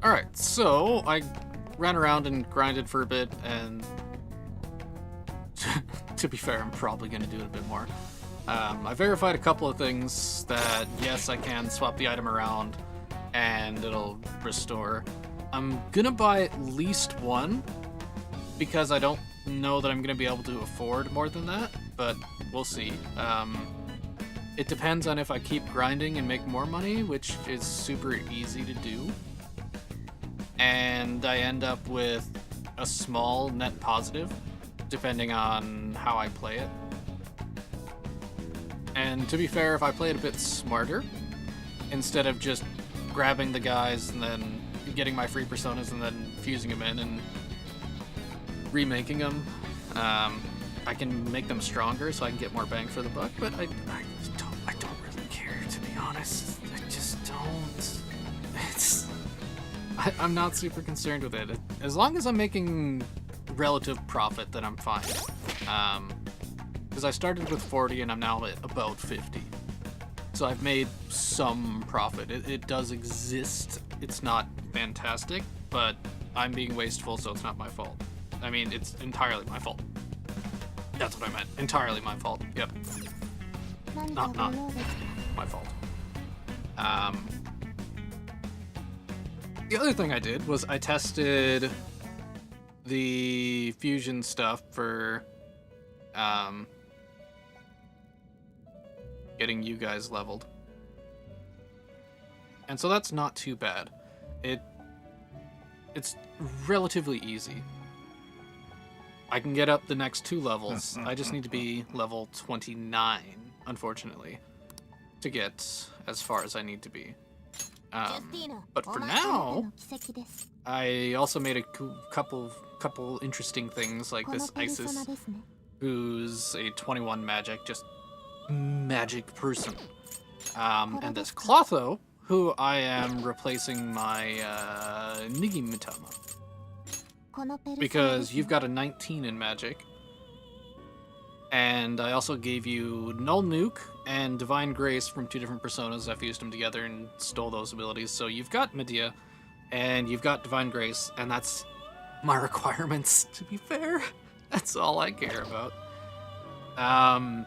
Alright, so I ran around and grinded for a bit, and to be fair, I'm probably going to do it a bit more. I verified a couple of things that, yes, I can swap the item around and it'll restore. I'm going to buy at least one because I don't know that I'm going to be able to afford more than that, but we'll see. It depends on if I keep grinding and make more money, which is super easy to do, and I end up with a small net positive, depending on how I play it. And to be fair, if I play it a bit smarter, instead of just grabbing the guys and then getting my free personas and then fusing them in and remaking them, I can make them stronger so I can get more bang for the buck, but I don't really care, to be honest. I just don't. I'm not super concerned with it. As long as I'm making relative profit, then I'm fine. Because I started with 40 and I'm now at about 50. So I've made some profit. It does exist. It's not fantastic, but I'm being wasteful, so it's not my fault. I mean, it's entirely my fault. That's what I meant. Entirely my fault. Yep. Not my fault. The other thing I did was I tested the fusion stuff for getting you guys leveled. And so that's not too bad. It's relatively easy. I can get up the next 2 levels. I just need to be level 29, unfortunately, to get as far as I need to be. But for now, I also made a couple interesting things, like this Isis, who's a 21 magic, just magic person. And this Clotho, who I am replacing my Nigimitama. Because you've got a 19 in magic. And I also gave you Null Nuke and Divine Grace from 2 different personas. I fused them together and stole those abilities. So you've got Medea, and you've got Divine Grace, and that's my requirements, to be fair. That's all I care about. And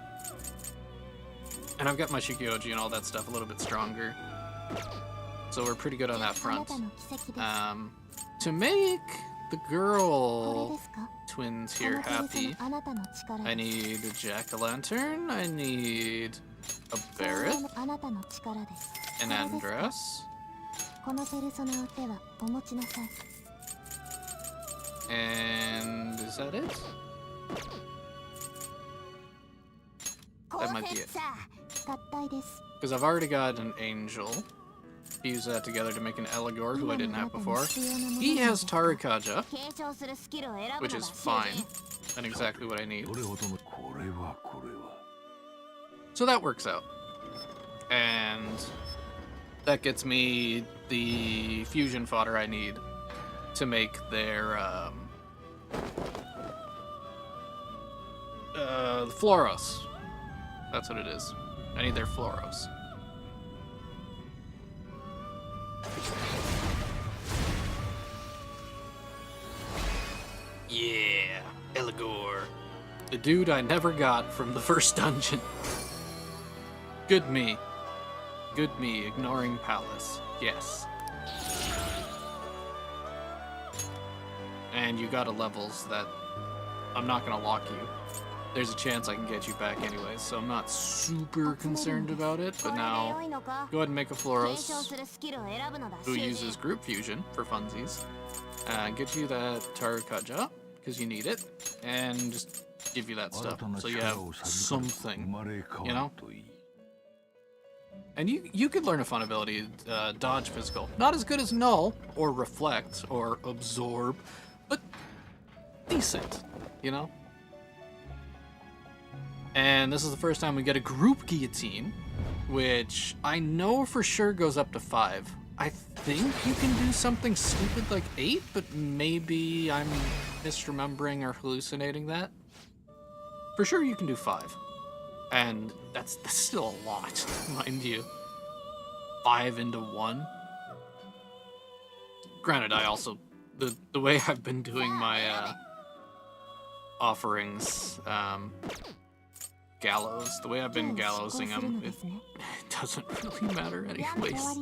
I've got my Shikyoji and all that stuff a little bit stronger. So we're pretty good on that front. To make the girl twins here happy, I need a jack-o'-lantern, I need a Barret, an Andress, and is that it? That might be it. Because I've already got an Angel. Fuse that together to make an Eligor, who I didn't have before. He has Tarukaja, which is fine, and exactly what I need. So that works out. And that gets me the fusion fodder I need to make their Floros. That's what it is. I need their Floros. Yeah, Eligor. The dude I never got from the first dungeon. Good me. Good me, ignoring Palace. Yes. And you got a levels that I'm not gonna lock you. There's a chance I can get you back anyways, so I'm not super concerned about it. But now, go ahead and make a Floros who uses group fusion for funsies. Get you that Tarukaja, because you need it, and just give you that stuff, so you have something, you know? And you could learn a fun ability, Dodge Physical. Not as good as Null, or Reflect, or Absorb, but decent, you know? And this is the first time we get a group guillotine, which I know for sure goes up to 5. I think you can do something stupid like 8, but maybe I'm misremembering or hallucinating that. For sure you can do 5. And that's still a lot, mind you. 5 into 1. granted, I also the way I've been doing my offerings, gallows, the way I've been gallowsing them, it doesn't really matter anyways.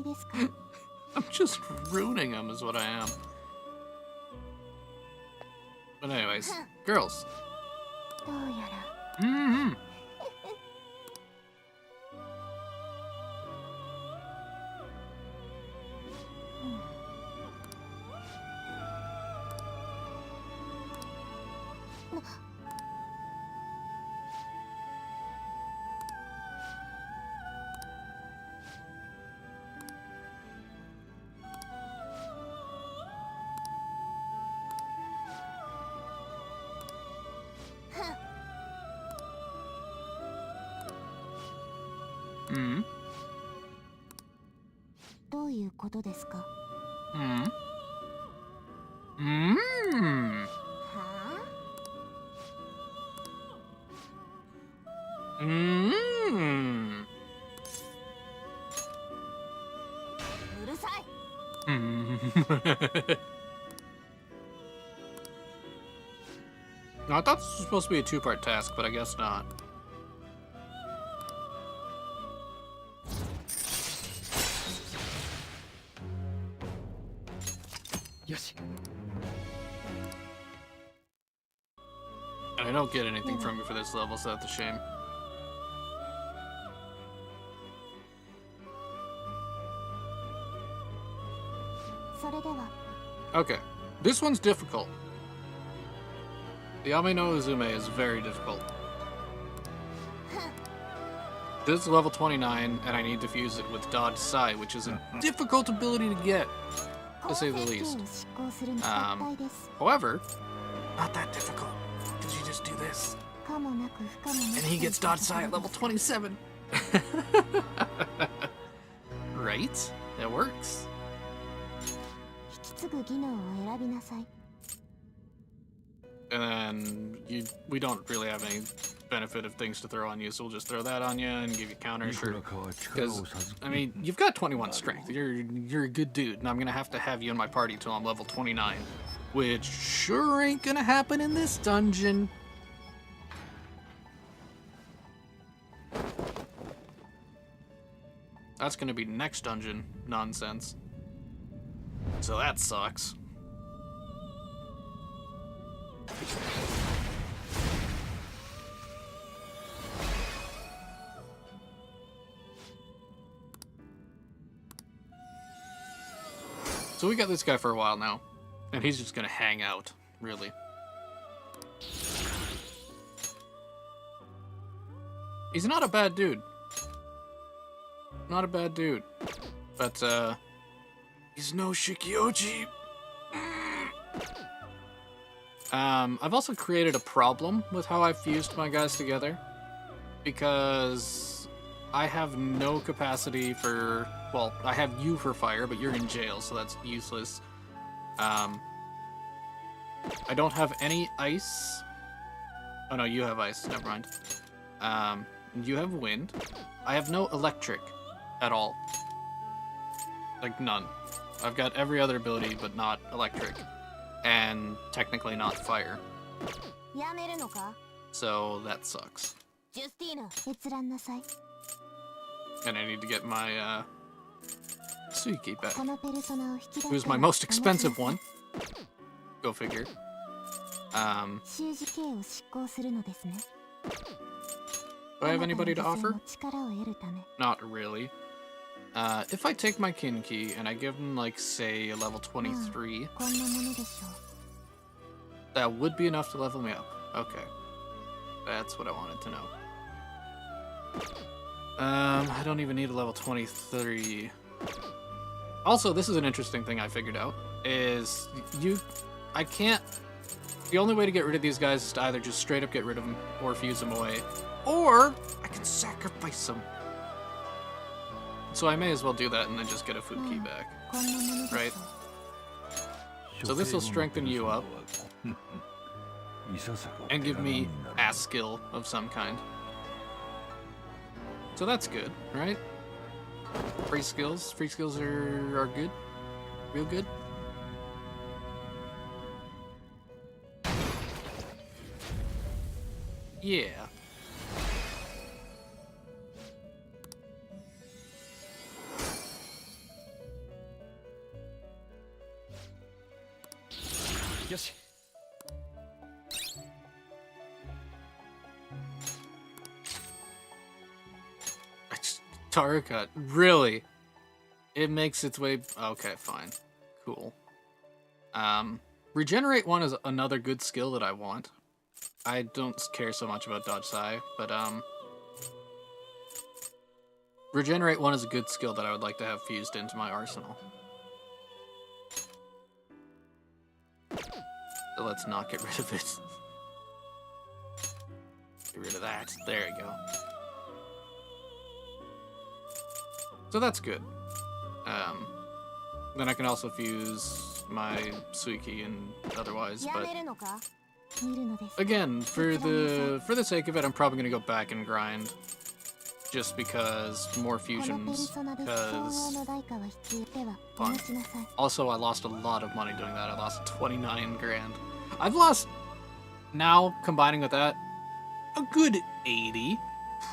I'm just ruining them is what I am. But anyways, girls. Mm-hmm. Mm. どういうことですか? Mm. Mm. は Mm. あ? うるさい. Mm. No, I thought this was supposed to be a two-part task, but I guess not. And I don't get anything from you for this level, so that's a shame. Okay, this one's difficult. The Ame no Uzume is very difficult. This is level 29, and I need to fuse it with Dodge Sai, which is a difficult ability to get, to say the least. However, not that difficult, because you just do this. And he gets Dodge Sai at level 27. Right? It works. And then we don't really have any benefit of things to throw on you, so we'll just throw that on you and give you counter, sure. Because, I mean, you've got 21 strength. You're a good dude, and I'm gonna have you in my party till I'm level 29. Which sure ain't gonna happen in this dungeon. That's gonna be next dungeon nonsense. So that sucks. So we got this guy for a while now, and he's just gonna hang out, really. He's not a bad dude. Not a bad dude. But, he's no Shikioji. I've also created a problem with how I've fused my guys together, because I have no capacity for, well, I have you for fire, but you're in jail, so that's useless. I don't have any ice. Oh no, you have ice, never mind. You have wind. I have no electric at all. Like, none. I've got every other ability, but not electric. And technically not fire. So that sucks. And I need to get my Suiki back. Who's my most expensive one. Go figure. Do I have anybody to offer? Not really. If I take my Kinki and I give him, like, say, a level 23, that would be enough to level me up. Okay. That's what I wanted to know. I don't even need a level 23. Also, this is an interesting thing I figured out, is I can't, the only way to get rid of these guys is to either just straight up get rid of them or fuse them away, or I can sacrifice them. So I may as well do that and then just get a food key back, right? So this will strengthen you up and give me ass skill of some kind. So that's good, right? Free skills are good, real good. Yeah. Yoshi. Taruka, really? It makes its way. Okay, fine. Cool. Regenerate 1 is another good skill that I want. I don't care so much about Dodge Sai, but Regenerate 1 is a good skill that I would like to have fused into my arsenal. So let's not get rid of it. Get rid of that. There you go. So that's good. Then I can also fuse my Suiki and otherwise, but again, for the sake of it, I'm probably gonna go back and grind, just because more fusions. Because fun. Also, I lost a lot of money doing that. I lost 29 grand. I've lost now, combining with that, a good 80,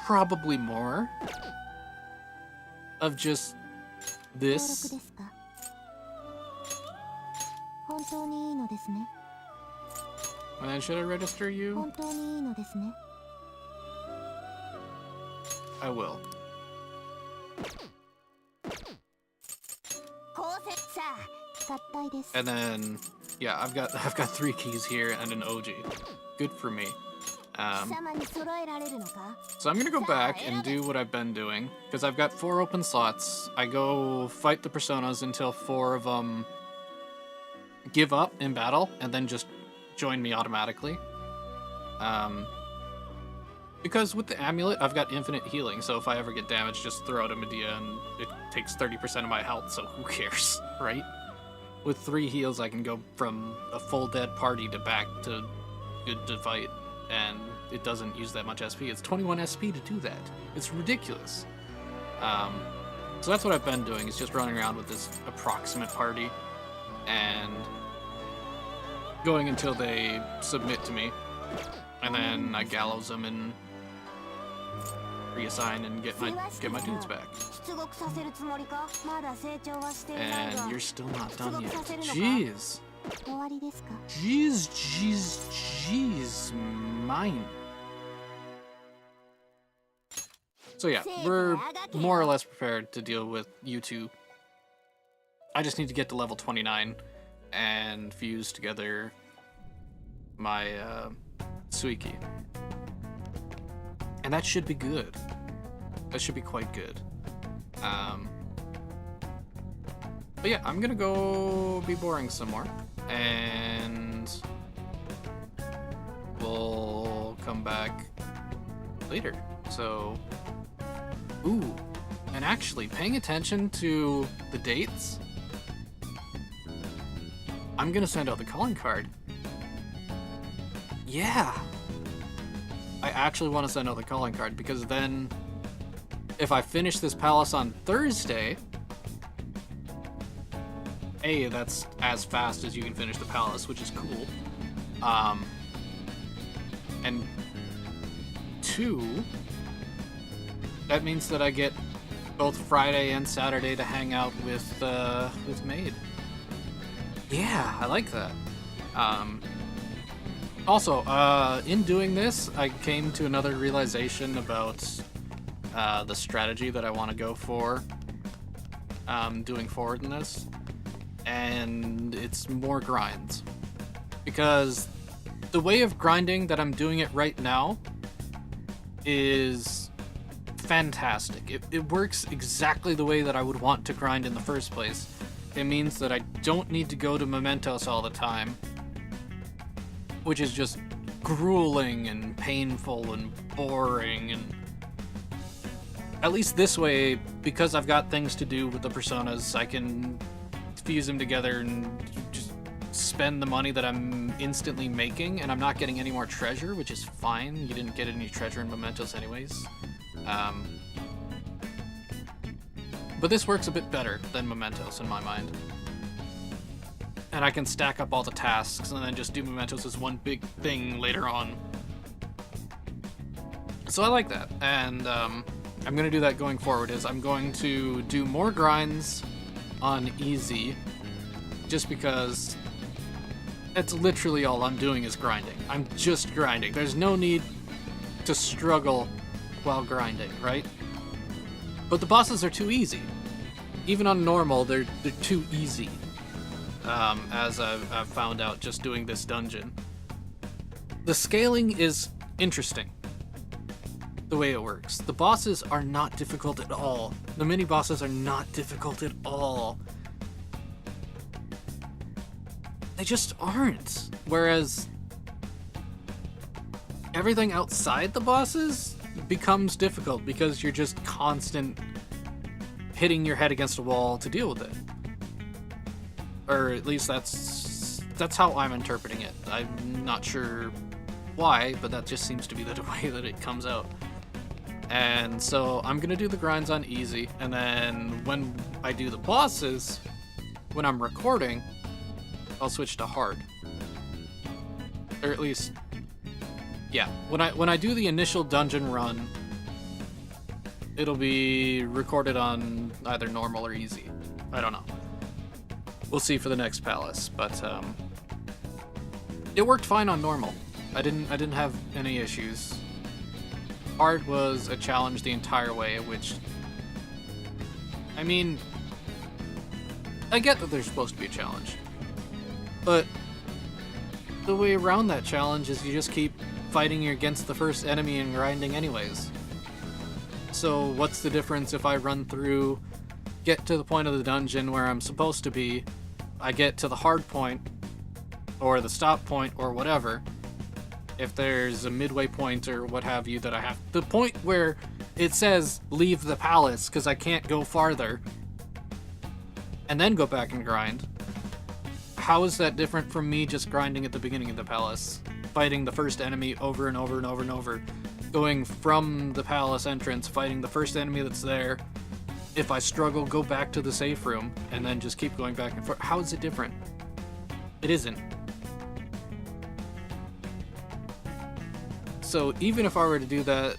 probably more, of just this. And then should I register you? I will. And then, yeah, I've got 3 keys here and an OG. Good for me. So I'm gonna go back and do what I've been doing, because I've got 4 open slots. I go fight the personas until 4 of them give up in battle, and then just join me automatically. Because with the amulet, I've got infinite healing, so if I ever get damaged, just throw out a Medea, and it takes 30% of my health, so who cares, right? With 3 heals, I can go from a full dead party to back to good to fight, and it doesn't use that much SP. It's 21 SP to do that. It's ridiculous. So that's what I've been doing, is just running around with this approximate party, and going until they submit to me, and then I gallows them and reassign and get my dudes back. And you're still not done yet. Jeez. Jeez, mine. So yeah, we're more or less prepared to deal with you two. I just need to get to level 29 and fuse together my Suiki. And that should be good. That should be quite good. But yeah, I'm gonna go be boring some more, and we'll come back later. So, ooh, and actually, paying attention to the dates, I'm gonna send out the calling card. Yeah. I actually want to send out the calling card, because then if I finish this palace on Thursday, A, that's as fast as you can finish the palace, which is cool. And 2, that means that I get both Friday and Saturday to hang out with Maid. Yeah, I like that. Also, in doing this, I came to another realization about the strategy that I want to go for doing forward in this, and it's more grinds. Because the way of grinding that I'm doing it right now is fantastic. It works exactly the way that I would want to grind in the first place. It means that I don't need to go to Mementos all the time, which is just grueling and painful and boring, and at least this way, because I've got things to do with the personas, I can fuse them together and just spend the money that I'm instantly making, and I'm not getting any more treasure, which is fine. You didn't get any treasure in Mementos anyways. But this works a bit better than Mementos in my mind. And I can stack up all the tasks and then just do Mementos as one big thing later on. So I like that, and I'm going to do that going forward. Is I'm going to do more grinds on easy, just because that's literally all I'm doing is grinding. I'm just grinding. There's no need to struggle while grinding, right? But the bosses are too easy. Even on normal, they're too easy. As I've found out just doing this dungeon. The scaling is interesting, the way it works. The bosses are not difficult at all. The mini bosses are not difficult at all. They just aren't. Whereas everything outside the bosses becomes difficult because you're just constant hitting your head against a wall to deal with it. Or at least that's how I'm interpreting it. I'm not sure why, but that just seems to be the way that it comes out. And so I'm gonna do the grinds on easy, and then when I do the bosses, when I'm recording, I'll switch to hard. Or at least, yeah, when I do the initial dungeon run, it'll be recorded on either normal or easy. I don't know. We'll see for the next palace, but it worked fine on normal. I didn't have any issues. Hard was a challenge the entire way, which, I mean, I get that there's supposed to be a challenge, but the way around that challenge is you just keep fighting against the first enemy and grinding anyways. So what's the difference if I run through, get to the point of the dungeon where I'm supposed to be, I get to the hard point, or the stop point, or whatever, if there's a midway point or what have you that I have, the point where it says leave the palace because I can't go farther, and then go back and grind, how is that different from me just grinding at the beginning of the palace, fighting the first enemy over and over and over and over, going from the palace entrance, fighting the first enemy that's there, if I struggle, go back to the safe room, and then just keep going back and forth. How is it different? It isn't. So even if I were to do that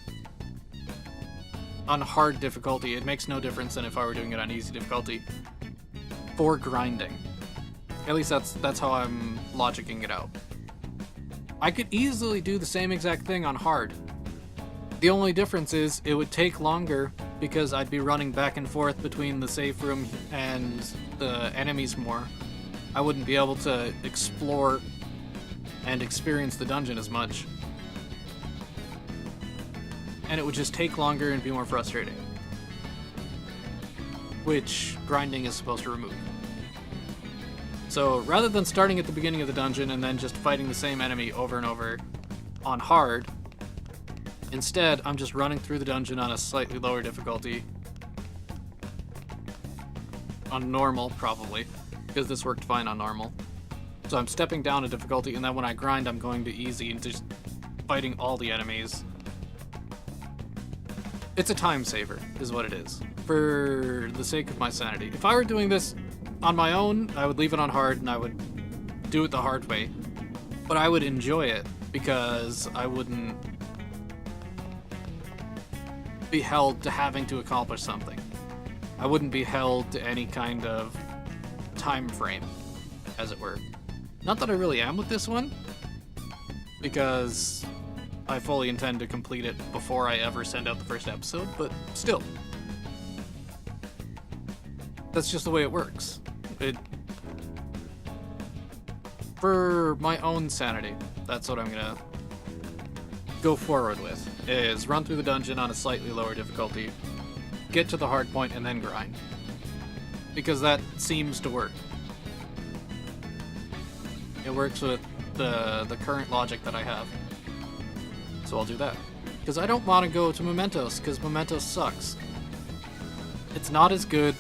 on hard difficulty, it makes no difference than if I were doing it on easy difficulty for grinding. At least that's how I'm logicking it out. I could easily do the same exact thing on hard. The only difference is it would take longer because I'd be running back and forth between the safe room and the enemies more. I wouldn't be able to explore and experience the dungeon as much. And it would just take longer and be more frustrating. Which grinding is supposed to remove. So rather than starting at the beginning of the dungeon and then just fighting the same enemy over and over on hard, instead I'm just running through the dungeon on a slightly lower difficulty. On normal, probably, because this worked fine on normal. So I'm stepping down a difficulty, and then when I grind I'm going to easy and just fighting all the enemies. It's a time saver, is what it is, for the sake of my sanity. If I were doing this on my own, I would leave it on hard and I would do it the hard way. But I would enjoy it because I wouldn't be held to having to accomplish something. I wouldn't be held to any kind of time frame, as it were. Not that I really am with this one, because I fully intend to complete it before I ever send out the first episode, but still. That's just the way it works. For my own sanity, that's what I'm gonna go forward with, is run through the dungeon on a slightly lower difficulty, get to the hard point, and then grind. Because that seems to work. It works with the current logic that I have. So I'll do that. Because I don't want to go to Mementos, because Mementos sucks. It's not as good,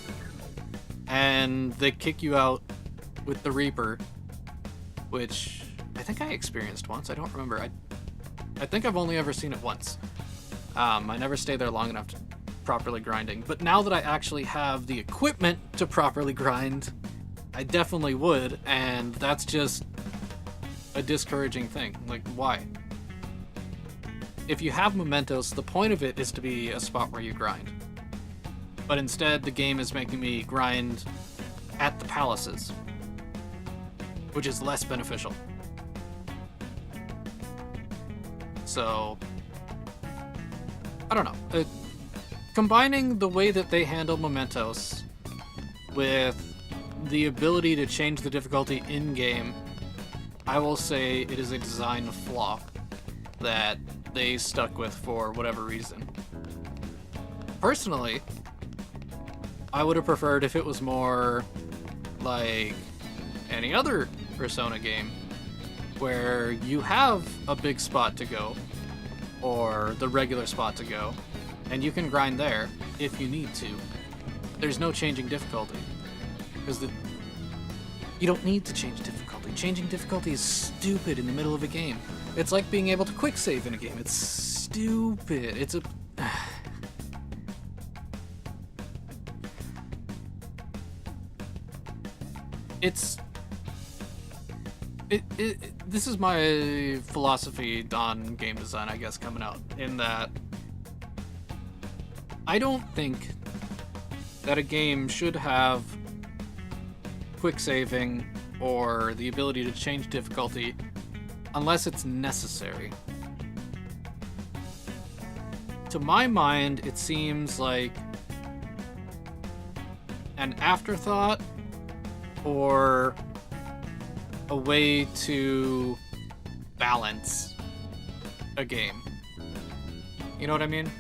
and they kick you out with the Reaper, which I think I experienced once. I don't remember. I think I've only ever seen it once. I never stayed there long enough to properly grinding. But now that I actually have the equipment to properly grind, I definitely would, and that's just a discouraging thing. Like, why? if you have mementos, the point of it is to be a spot where you grind. But instead, the game is making me grind at the palaces, which is less beneficial. So, I don't know. Combining the way that they handle mementos with the ability to change the difficulty in-game, I will say it is a design flaw that they stuck with for whatever reason. Personally, I would have preferred if it was more like any other Persona game, where you have a big spot to go, or the regular spot to go, and you can grind there if you need to. There's no changing difficulty, because you don't need to change difficulty. Changing difficulty is stupid in the middle of a game. It's like being able to quick save in a game. It's stupid. It's a... This is my philosophy on game design, I guess, coming out, in that I don't think that a game should have quick saving or the ability to change difficulty unless it's necessary. To my mind, it seems like an afterthought or a way to balance a game. You know what I mean?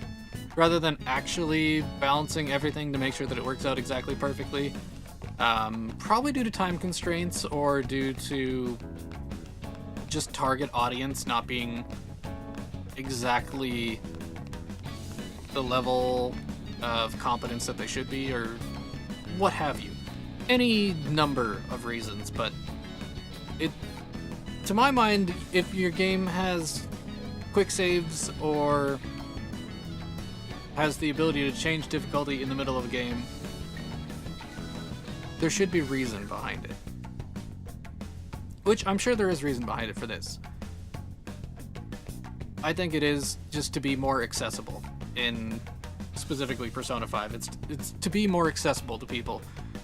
Rather than actually balancing everything to make sure that it works out exactly perfectly. Probably due to time constraints or due to just target audience not being exactly the level of competence that they should be, or what have you. Any number of reasons, but to my mind, if your game has quick saves or has the ability to change difficulty in the middle of a game, there should be reason behind it. Which I'm sure there is reason behind it for this. I think it is just to be more accessible in specifically Persona 5. It's to be more accessible to people.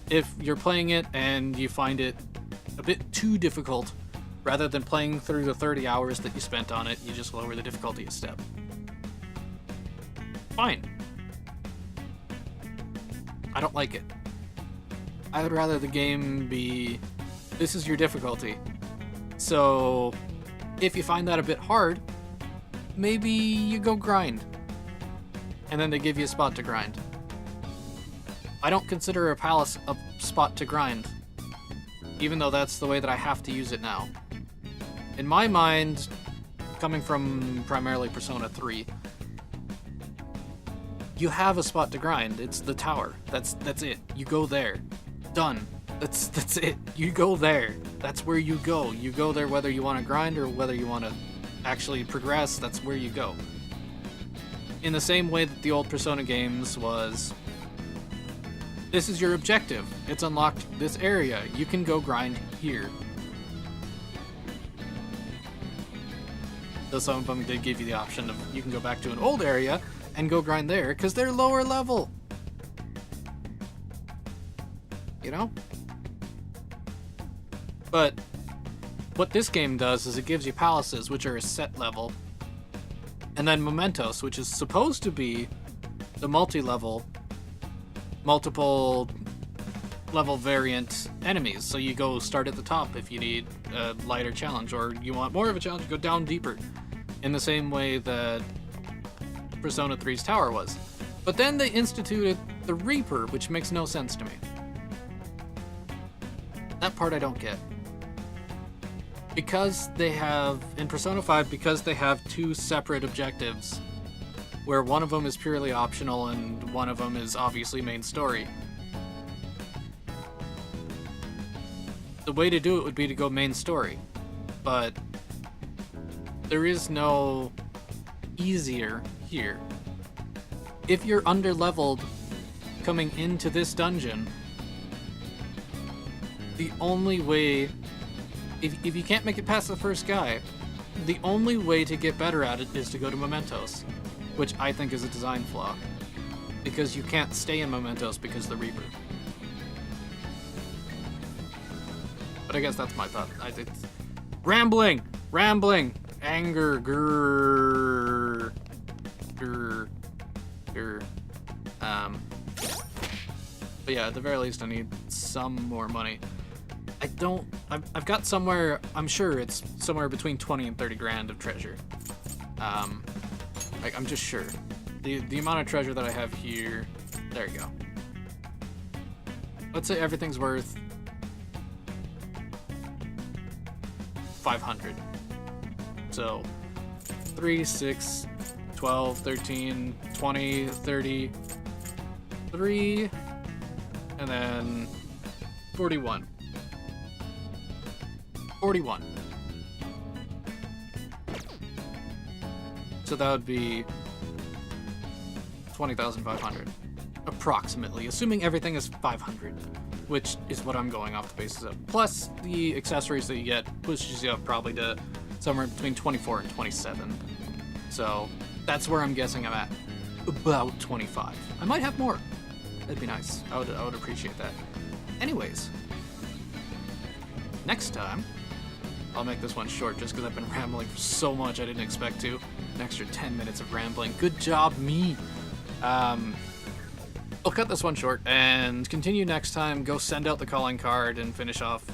If you're playing it and you find it a bit too difficult, rather than playing through the 30 hours that you spent on it, you just lower the difficulty a step. Fine. I don't like it. I would rather the game be, this is your difficulty. So, if you find that a bit hard, maybe you go grind. And then they give you a spot to grind. I don't consider a palace a spot to grind, even though that's the way that I have to use it now. In my mind, coming from primarily Persona 3, you have a spot to grind. It's the tower. That's it. You go there. Done. That's it. You go there. That's where you go. You go there whether you want to grind or whether you want to actually progress. That's where you go. In the same way that the old Persona games was, this is your objective. It's unlocked this area. You can go grind here. Though some of them did give you the option of you can go back to an old area and go grind there, because they're lower level. You know? But what this game does is it gives you palaces, which are a set level, and then mementos, which is supposed to be the multi-level, multiple level variant enemies. So you go start at the top if you need a lighter challenge, or you want more of a challenge, go down deeper, in the same way that Persona 3's tower was. But then they instituted the Reaper, which makes no sense to me. That part I don't get. Because they have, in Persona 5, because they have two separate objectives, where one of them is purely optional and one of them is obviously main story, the way to do it would be to go main story. But there is no easier here. If you're underleveled coming into this dungeon, the only way, if you can't make it past the first guy, the only way to get better at it is to go to Mementos, which I think is a design flaw. Because you can't stay in Mementos because of the Reaper. But I guess that's my thought. It's rambling, anger, grrr. But yeah, at the very least, I need some more money. I've got somewhere, I'm sure it's somewhere between 20 and 30 grand of treasure. I'm just sure. The amount of treasure that I have here, there you go. Let's say everything's worth 500. So 3, 6, 12, 13, 20, 30, 3, and then 41. 41. So that would be 20,500. Approximately, assuming everything is 500, which is what I'm going off the basis of. Plus, the accessories that you get pushes you up probably to somewhere between 24 and 27. So that's where I'm guessing I'm at. About 25. I might have more. That'd be nice. I would appreciate that. Anyways, next time, I'll make this one short just because I've been rambling for so much I didn't expect to. An extra 10 minutes of rambling. Good job, me. I'll cut this one short and continue next time. Go send out the calling card and finish off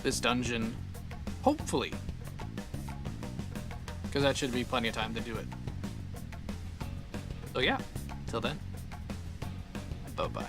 this dungeon. Hopefully. Because that should be plenty of time to do it. So yeah, till then, bye-bye.